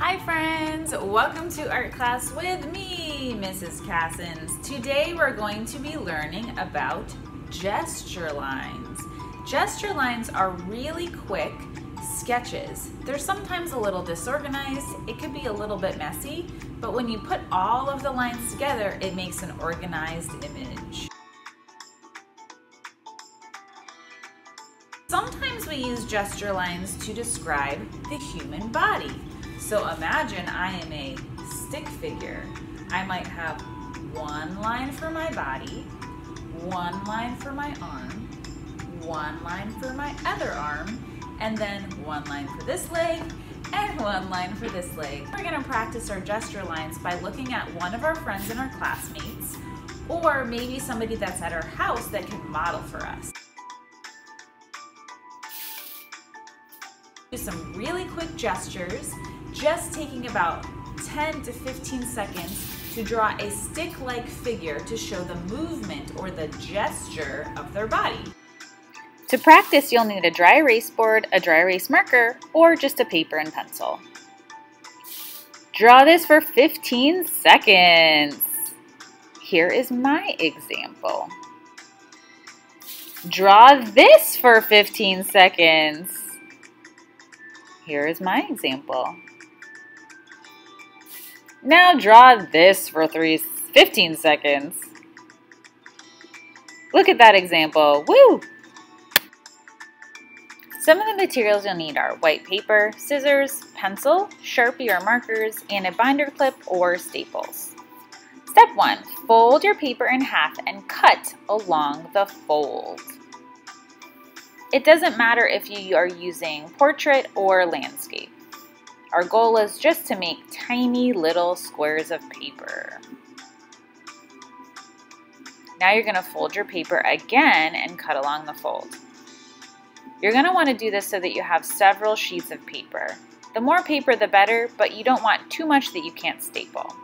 Hi friends, welcome to art class with me, Mrs. Cassins. Today we're going to be learning about gesture lines. Gesture lines are really quick sketches. They're sometimes a little disorganized, it could be a little bit messy, but when you put all of the lines together, it makes an organized image. Sometimes we use gesture lines to describe the human body. So imagine I am a stick figure. I might have one line for my body, one line for my arm, one line for my other arm, and then one line for this leg, and one line for this leg. We're gonna practice our gesture lines by looking at one of our friends and our classmates, or maybe somebody that's at our house that can model for us. Do some really quick gestures, just taking about 10 to 15 seconds to draw a stick-like figure to show the movement or the gesture of their body. To practice, you'll need a dry erase board, a dry erase marker, or just a paper and pencil. Draw this for 15 seconds. Here is my example. Draw this for 15 seconds. Here is my example. Now draw this for 15 seconds. Look at that example. Woo! Some of the materials you'll need are white paper, scissors, pencil, Sharpie or markers, and a binder clip or staples. Step 1. Fold your paper in half and cut along the fold. It doesn't matter if you are using portrait or landscape. Our goal is just to make tiny little squares of paper. Now you're going to fold your paper again and cut along the fold. You're going to want to do this so that you have several sheets of paper. The more paper the better, but you don't want too much that you can't staple.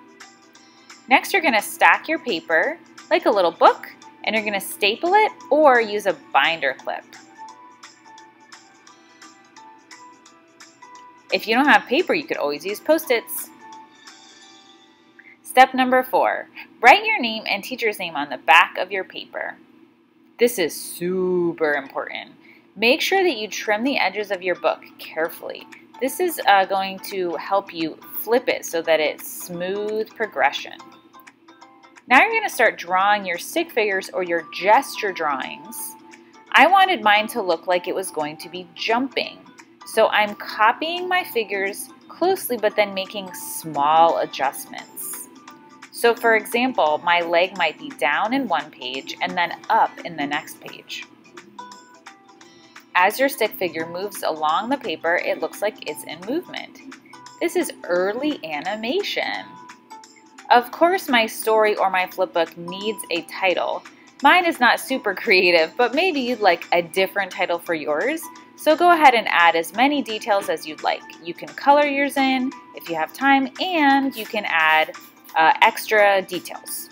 Next you're going to stack your paper like a little book, and you're going to staple it or use a binder clip. If you don't have paper, you could always use Post-its. Step number 4, write your name and teacher's name on the back of your paper. This is super important. Make sure that you trim the edges of your book carefully. This is going to help you flip it so that it's smooth progression. Now you're going to start drawing your stick figures or your gesture drawings. I wanted mine to look like it was going to be jumping. So I'm copying my figures closely but then making small adjustments. So for example, my leg might be down in one page and then up in the next page. As your stick figure moves along the paper, it looks like it's in movement. This is early animation. Of course, my story or my flipbook needs a title. Mine is not super creative, but maybe you'd like a different title for yours. So go ahead and add as many details as you'd like. You can color yours in if you have time, and you can add extra details.